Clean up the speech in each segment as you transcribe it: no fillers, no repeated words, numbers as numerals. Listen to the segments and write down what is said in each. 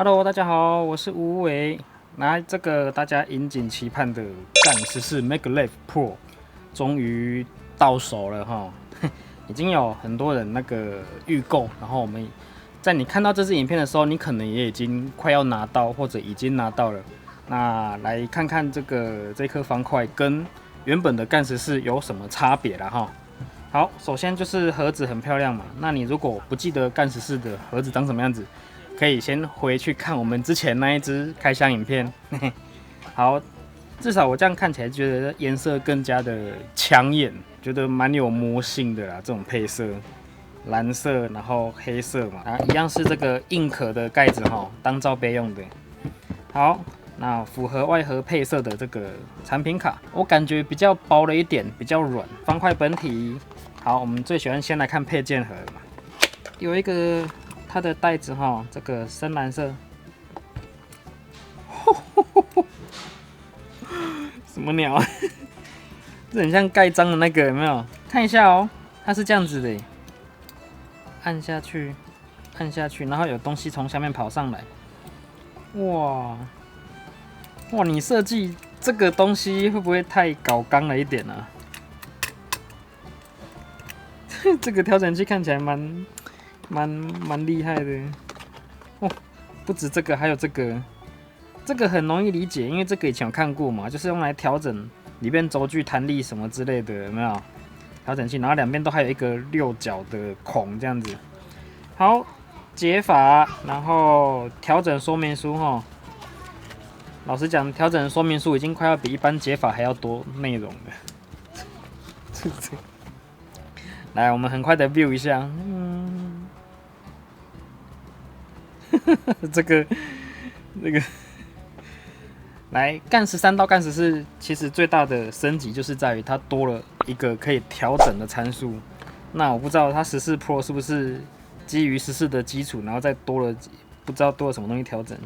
Hello，大家好，我是吴伟。那这个大家引颈期盼的干14 Maglev Pro 终于到手了哈，已经有很多人那个预购，然后我们在你看到这支影片的时候，你可能也已经快要拿到或者已经拿到了。那来看看这颗方块跟原本的干14有什么差别啦哈。好，首先就是盒子很漂亮嘛，那你如果不记得干14的盒子长什么样子，可以先回去看我们之前那一支开箱影片。好，至少我这样看起来觉得颜色更加的抢眼，觉得蛮有魔性的啦。这种配色，蓝色然后黑色嘛，啊，一样是这个硬壳的盖子哈，当罩杯用的。好，那符合外盒配色的这个产品卡，我感觉比较薄了一点，比较软。方块本体，好，我们最喜欢先来看配件盒嘛，有一个。它的袋子哈，这个深蓝色，什么鸟？这很像盖章的那个，有没有？看一下哦，它是这样子的，按下去，按下去，然后有东西从下面跑上来。哇，哇，你设计这个东西会不会太搞刚了一点呢、啊？这个调整器看起来蛮厉害的哦，不止这个，还有这个很容易理解，因为这个以前有看过嘛，就是用来调整里面轴距弹力什么之类的，有没有？调整器，然后两边都还有一个6角的孔这样子。好，解法，然后调整说明书哈。老实讲，调整说明书已经快要比一般解法还要多内容了。来，我们很快的 view 一下，这个，来干13到干14，其实最大的升级就是在于它多了一个可以调整的参数。那我不知道它14 Pro 是不是基于14的基础，然后再多了不知道多了什么东西调整。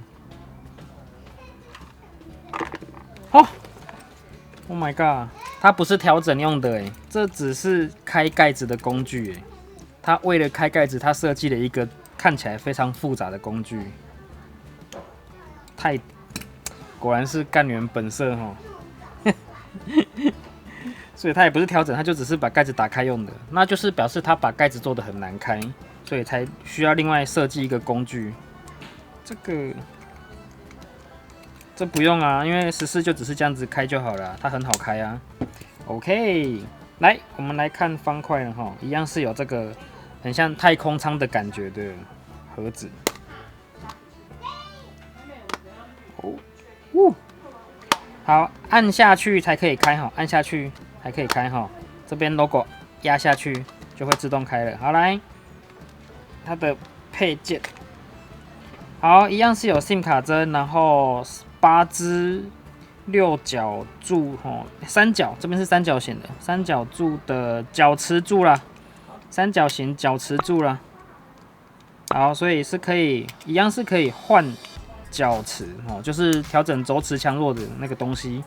哦 ，Oh my god， 它不是调整用的这只是开盖子的工具它为了开盖子，它设计了一个看起来非常复杂的工具，果然是干员本色哈。所以它也不是调整，它就只是把盖子打开用的，那就是表示它把盖子做得很难开，所以才需要另外设计一个工具。这不用啊，因为14就只是这样子开就好了，它很好开啊。OK， 来，我们来看方块了哈，一样是有这个很像太空舱的感觉的盒子。好，按下去才可以开哈，按下去才可以开哈。这边 logo 压下去就会自动开了。好，来，它的配件，好，一样是有 SIM 卡针，然后8支6角柱哦，三角这边是三角形的，三角柱的角磁柱啦，三角形角磁柱啦。好，所以是可以，一样是可以换角磁哦，就是调整轴磁强弱的那个东西。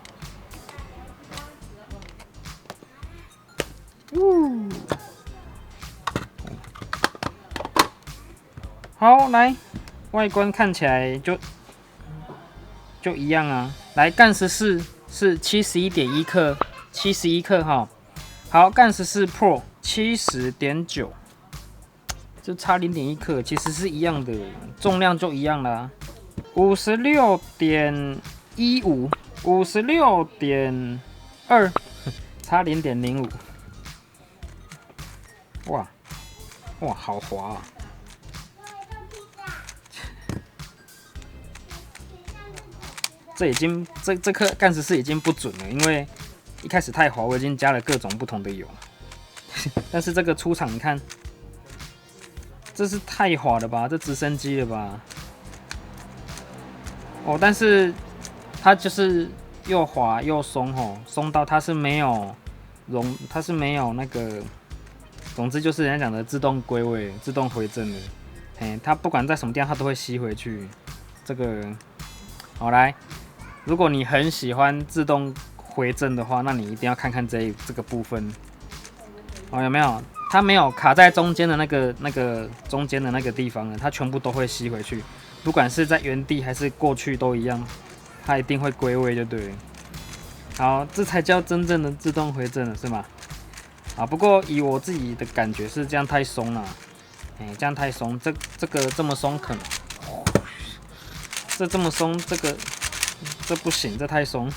好，来，外观看起来就一样啊。来，干14是71.1克，71克哈。好，干14 Pro 70.9，就差0.1克，其实是一样的，重量就一样啦。56.15 56.2，差0.05。哇，好滑啊！这颗干14已经不准了，因为一开始太滑，我已经加了各种不同的油。但是这个出厂，你看，这是太滑了吧？这直升机了吧？哦，但是它就是又滑又松吼，松到它是没有它是没有那个，总之就是人家讲的自动归位、自动回正的。它不管在什么地方，它都会吸回去。这个，好来。如果你很喜欢自动回正的话，那你一定要看看这个部分。哦，有没有？它没有卡在中间的那个中间的那个地方呢，它全部都会吸回去。不管是在原地还是过去都一样，它一定会归位就对了。好，这才叫真正的自动回正了，是吗？啊，不过以我自己的感觉是这样太松了，这样太松，这个这么松可能，这么松，这不行，这太松。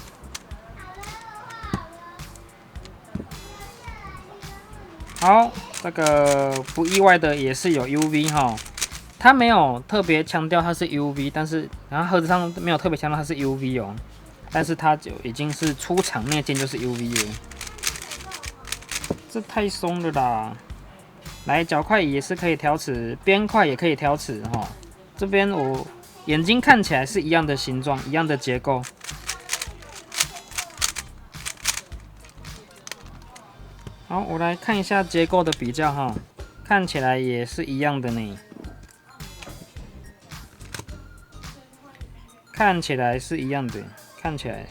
好，这个不意外的也是有 UV 哈，它没有特别强调它是 UV， 但是然后盒子上没有特别强调它是 UV 哦，但是它就已经是出厂那件就是 UV 了，这太松了啦。来，脚块也是可以调尺，边块也可以调尺哈。这边我眼睛看起来是一样的形状，一样的结构。好，我来看一下结构的比较哈，看起来也是一样的呢。看起来是一样的，看起来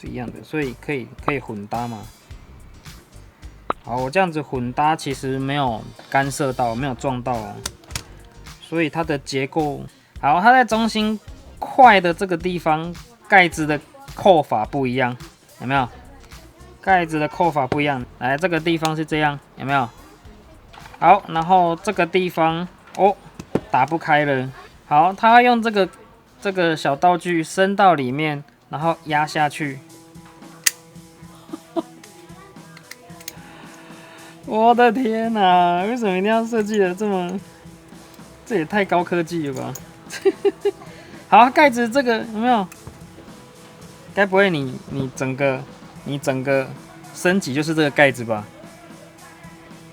是一样的，所以可以混搭嘛。好，我这样子混搭其实没有干涉到，没有撞到哦，所以它的结构好，它在中心块的这个地方盖子的扣法不一样，有没有？盖子的扣法不一样，来这个地方是这样，有没有？好，然后这个地方哦打不开了。好，他会用这个小道具伸到里面，然后压下去。我的天哪，为什么一定要设计的这么？这也太高科技了吧！好，盖子这个有没有？该不会你整个升级就是这个盖子吧？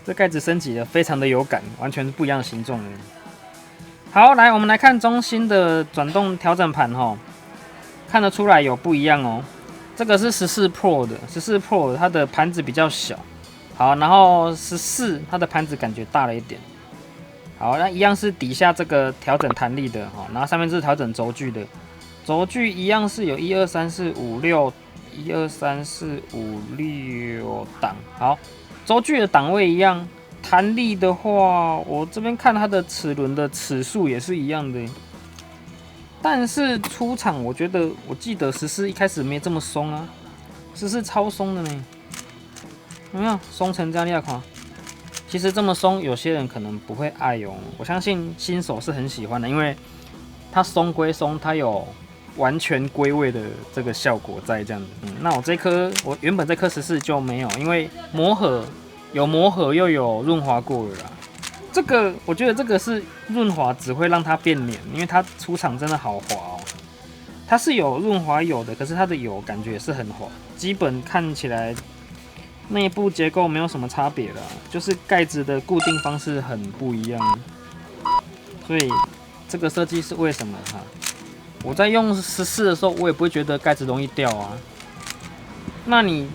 这盖子升级的非常的有感，完全是不一样的形状了。好，来我们来看中心的转动调整盘哈，看得出来有不一样哦。这个是14 Pro 的，14 Pro 它的盘子比较小。好，然后14它的盘子感觉大了一点。好，那一样是底下这个调整弹力的哈，然后上面是调整轴距的。轴距一样是有1、2、3、4、5、6，1、2、3、4、5、6档。好，轴距的档位一样，弹力的话，我这边看它的齿轮的齿数也是一样的。但是出厂我记得14一开始没这么松啊，14超松的呢，有没有松成这样？你看，其实这么松，有些人可能不会爱用，我相信新手是很喜欢的，因为它松归松，它有完全归位的这个效果在这样子。那我原本这颗14就没有，因为磨合又有润滑过了啦。这个我觉得这个是润滑只会让它变黏，因为它出厂真的好滑哦。它是有润滑油的，可是它的油感觉也是很滑，基本看起来内部结构没有什么差别啦，就是盖子的固定方式很不一样。所以这个设计是为什么哈？我在用14的时候，我也不会觉得盖子容易掉啊。那你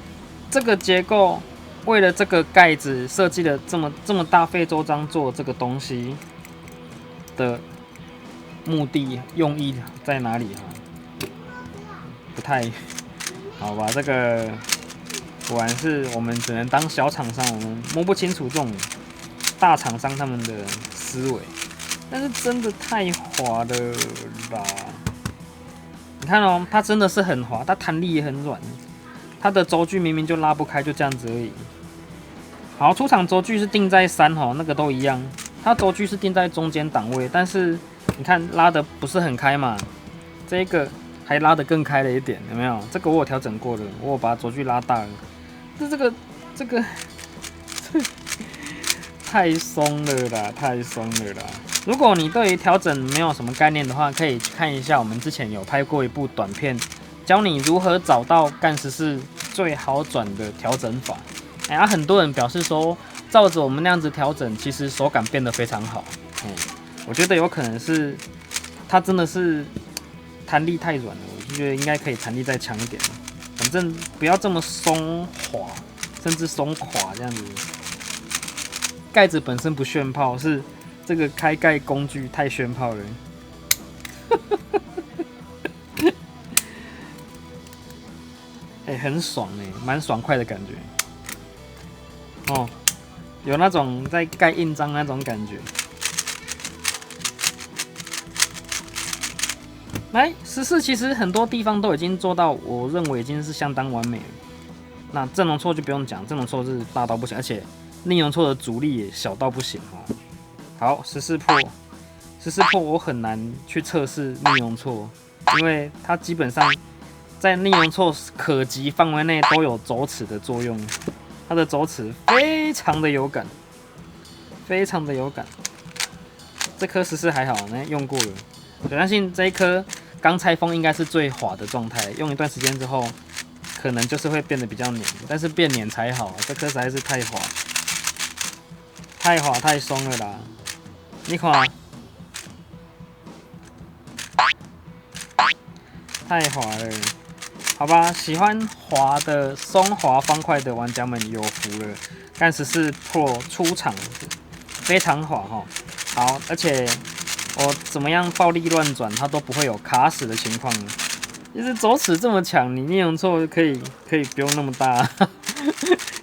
这个结构为了这个盖子设计了这么大费周章做这个东西的目的用意在哪里啊？不太好吧？这个果然是我们只能当小厂商，我们摸不清楚这种大厂商他们的思维。但是真的太滑了啦！你看哦，它真的是很滑，它弹力也很软，它的轴距明明就拉不开，就这样子而已。好，出厂轴距是定在3哈，那个都一样。它轴距是定在中间档位，但是你看拉的不是很开嘛，这个还拉得更开了一点，有没有？这个我有调整过的，我有把轴距拉大了。这个太松了啦，太松了啦！如果你对于调整没有什么概念的话，可以去看一下我们之前有拍过一部短片，教你如何找到干14最好转的调整法。很多人表示说，照着我们那样子调整，其实手感变得非常好。我觉得有可能是它真的是弹力太软了，我就觉得应该可以弹力再强一点。反正不要这么松滑，甚至松垮这样子。盖子本身不炫炮，是这个开盖工具太炫炮了。很爽蛮爽快的感觉。哦，有那种在盖印章那种感觉。来14其实很多地方都已经做到，我认为已经是相当完美了。那正容错就不用讲，正容错是大到不行，而且逆容错的阻力也小到不行哦。好，14破我很难去测试逆容错，因为它基本上在逆容错可及范围内都有走齿的作用，它的走齿非常的有感，非常的有感。这颗14还好，那用过了。我相信这一颗刚拆封应该是最滑的状态，用一段时间之后，可能就是会变得比较黏，但是变黏才好，这颗实在是太滑，太松了啦！你看，太滑了，好吧，喜欢滑的松滑方块的玩家们有福了，干14 Pro 出场非常滑哈，好，而且我怎么样暴力乱转，它都不会有卡死的情况。其实走齿这么强，你逆容错可以不用那么大，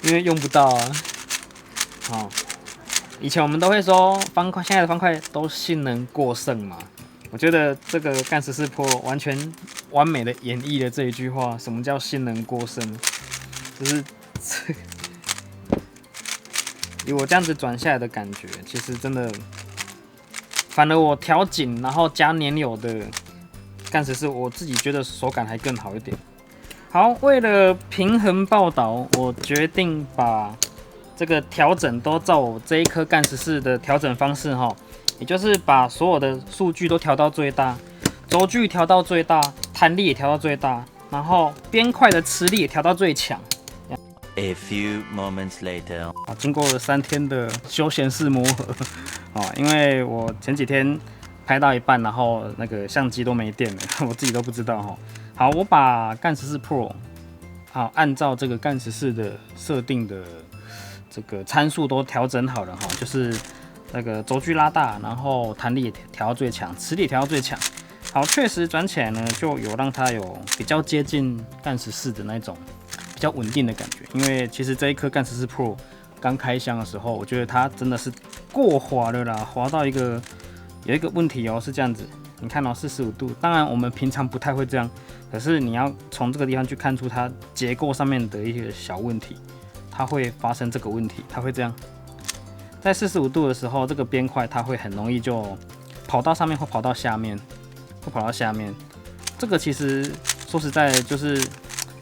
因为用不到啊。好，以前我们都会说方块，现在的方块都性能过剩嘛。我觉得这个干14 Pro 完全完美的演绎了这一句话。什么叫性能过剩？就是以我这样子转下来的感觉，其实真的，反而我调紧然后加粘油的干14，我自己觉得手感还更好一点。好，为了平衡报道，我决定把这个调整都照我这一颗干14的调整方式哈，也就是把所有的数据都调到最大，轴距调到最大，弹力也调到最大，然后边块的磁力也调到最强。A few moments later， 经过了3天的休闲式磨合，因为我前几天拍到一半，然后那个相机都没电了，我自己都不知道哈。好，我把干14 Pro， 好，按照这个干14的设定的这个参数都调整好了哈，就是那个轴距拉大，然后弹力也调到最强，磁力调到最强。好，确实转起来呢，就有让它有比较接近干14的那种比较稳定的感觉。因为其实这一颗干14 Pro 刚开箱的时候，我觉得它真的是过滑了啦，滑到有一个问题哦，是这样子，你看到45度，当然我们平常不太会这样，可是你要从这个地方去看出它结构上面的一些小问题，它会发生这个问题，它会这样，在45度的时候，这个边块它会很容易就跑到上面或跑到下面，这个其实说实在就是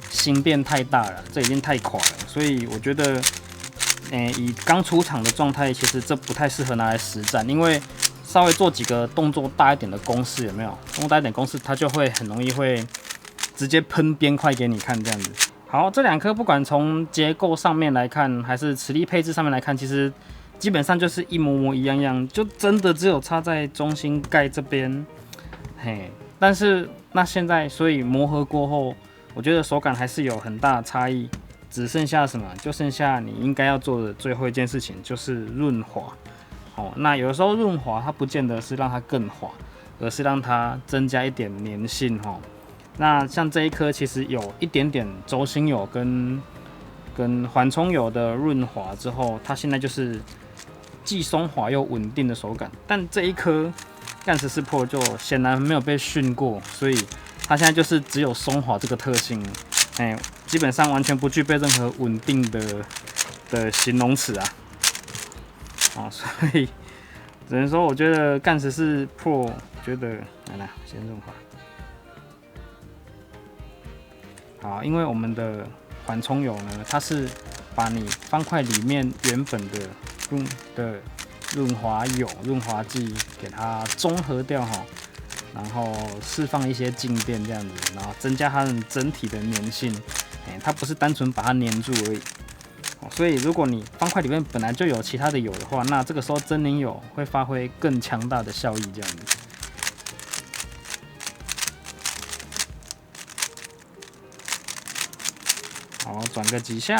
心变太大了，这已经太垮了，所以我觉得，以刚出厂的状态，其实这不太适合拿来实战，因为稍微做几个动作大一点的公式，有没有？动作大一点公式，它就会很容易会直接喷边块给你看，这样子。好，这2颗不管从结构上面来看，还是磁力配置上面来看，其实基本上就是一模模一样样，就真的只有差在中心盖这边，嘿。但是那现在，所以磨合过后，我觉得手感还是有很大的差异。只剩下什么？就剩下你应该要做的最后一件事情，就是润滑。那有的时候润滑它不见得是让它更滑，而是让它增加一点粘性那像这一颗其实有一点点轴心油跟缓冲油的润滑之后，它现在就是既松滑又稳定的手感。但这一颗干14 Pro 就显然没有被训过，所以它现在就是只有松滑这个特性，基本上完全不具备任何稳定的形容词啊。所以只能说，我觉得干14 Pro 觉得来先润滑。好，因为我们的缓冲油呢，它是把你方块里面原本的润滑油、润滑剂给它中和掉然后释放一些静电这样子，然后增加它们整体的粘性。它不是单纯把它粘住而已。所以如果你方块里面本来就有其他的油的话，那这个时候真粘油会发挥更强大的效益这样子。好，转个几下，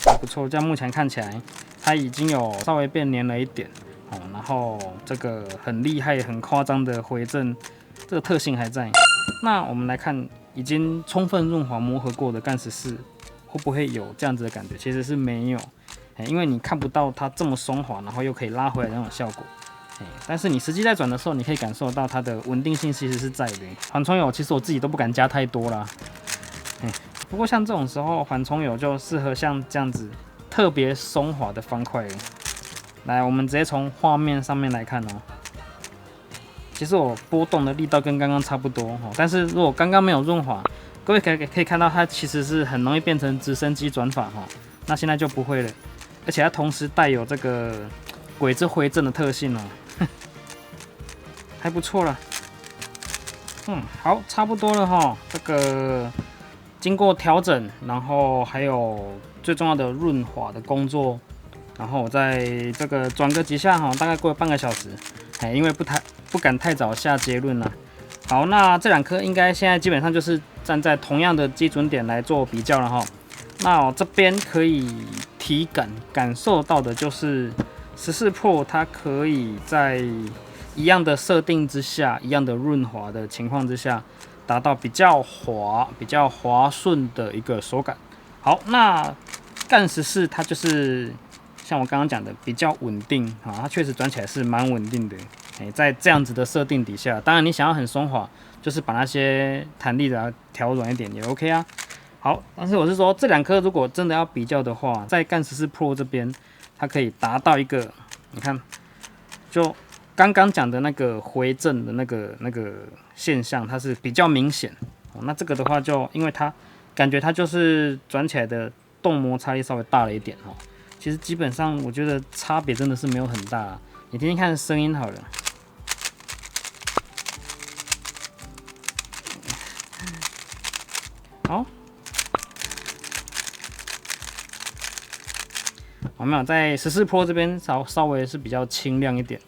还不错。这样目前看起来，它已经有稍微变黏了一点，然后这个很厉害、很夸张的回正，这个特性还在。那我们来看，已经充分润滑磨合过的干14，会不会有这样子的感觉？其实是没有，因为你看不到它这么松滑，然后又可以拉回来的那种效果。但是你实际在转的时候，你可以感受到它的稳定性其实是在的。缓冲油其实我自己都不敢加太多啦，不过像这种时候缓冲油就适合像这样子特别松滑的方块。来，我们直接从画面上面来看哦。其实我波动的力道跟刚刚差不多，但是如果刚刚没有润滑，各位可以看到它其实是很容易变成直升机转法，那现在就不会了，而且它同时带有这个鬼子回正的特性哦，还不错了。好，差不多了哈。这个经过调整，然后还有最重要的润滑的工作，然后我在这个转个几下哈，大概过了半个小时，因为不敢太早下结论了。好，那这两颗应该现在基本上就是站在同样的基准点来做比较了哈。那我这边可以感受到的就是14 Pro 它可以在一样的设定之下，一样的润滑的情况之下，达到比较滑顺的一个手感。好，那干14它就是像我刚刚讲的比较稳定啊，它确实转起来是蛮稳定的。在这样子的设定底下，当然你想要很松滑，就是把那些弹力的调软一点也 OK 啊。好，但是我是说这两颗如果真的要比较的话，在干14 Pro 这边，它可以达到一个，你看，就刚刚讲的那个回正的那个现象，它是比较明显。那这个的话就因为它感觉它就是转起来的动摩擦力稍微大了一点哈。其实基本上我觉得差别真的是没有很大啦，你听听看声音好了。好，有没有在14 Pro 这边稍微是比较清亮一点？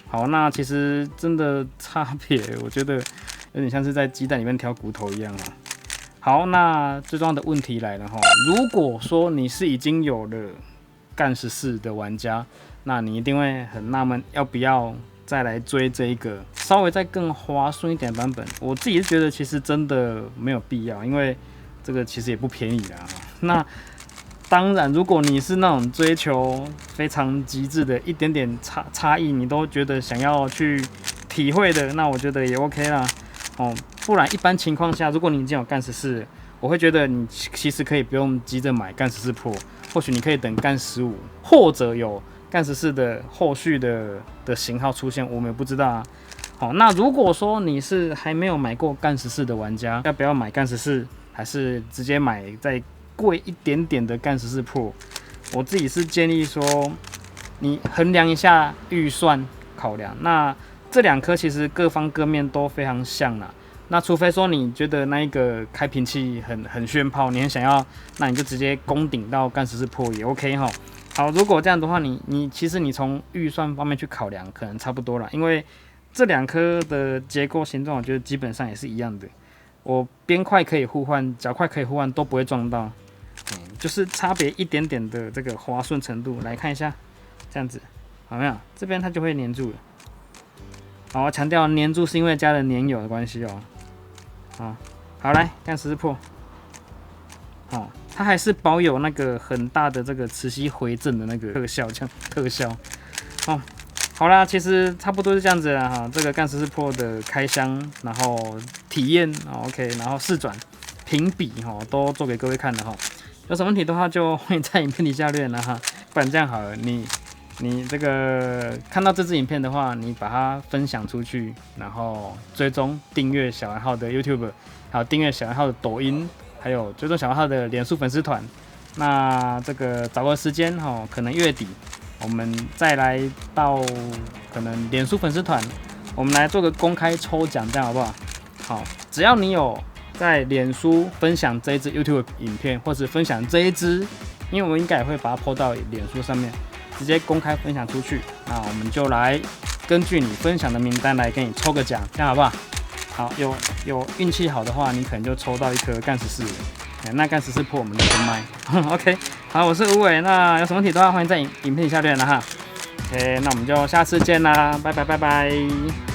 好，那其实真的差别，我觉得有点像是在鸡蛋里面挑骨头一样啊。好，那最重要的问题来了哈，如果说你是已经有了干14的玩家，那你一定会很纳闷，要不要再来追这一个稍微再更滑顺一点的版本？我自己是觉得其实真的没有必要，因为这个其实也不便宜啦。那当然，如果你是那种追求非常极致的一点点差异，你都觉得想要去体会的，那我觉得也 OK 啦。不然一般情况下，如果你已经有干14，我会觉得你其实可以不用急着买干14 Pro， 或许你可以等干15，或者有干14的后续的型号出现，我们也不知道啊。好，那如果说你是还没有买过干14的玩家，要不要买干14，还是直接买再贵一点点的干14 Pro？ 我自己是建议说，你衡量一下预算考量。那这两颗其实各方各面都非常像啦。那除非说你觉得那一个开瓶器很炫炮，你很想要，那你就直接攻顶到干14 Pro 也 OK 哈。好，如果这样的话，其实你从预算方面去考量，可能差不多啦，因为这两颗的结构形状，我觉得基本上也是一样的。我边块可以互换，脚块可以互换，都不会撞到。就是差别一点点的这个滑顺程度，来看一下，这样子，好没有？这边它就会粘住了。好，我强调粘住是因为加了粘油的关系哦。好，来干14 Pro。它还是保有那个很大的这个磁吸回正的那个特效，这样特效。好啦，其实差不多是这样子啦哈。这个干14 Pro 的开箱，然后体验，OK， 然后试转、评比都做给各位看了哈。有什么问题的话，就欢迎在影片底下留言了哈。不然这样好了，你这个看到这支影片的话，你把它分享出去，然后追踪订阅小蓝号的 YouTube， 还有订阅小蓝号的抖音，还有追踪小蓝号的脸书粉丝团。那这个找个时间可能月底我们再来到可能脸书粉丝团，我们来做个公开抽奖，这样好不好？好，只要你有在脸书分享这一支 YouTube 影片，或是分享这一支，因为我们应该也会把它 po 到脸书上面，直接公开分享出去。那我们就来根据你分享的名单来给你抽个奖，这样好不好？好，有运气好的话，你可能就抽到一颗干14，那干14 Pro 我们就先卖。OK， 好，我是吴伟，那有什么问题的话，欢迎在影片底下留言了哈。OK， 那我们就下次见啦，拜拜。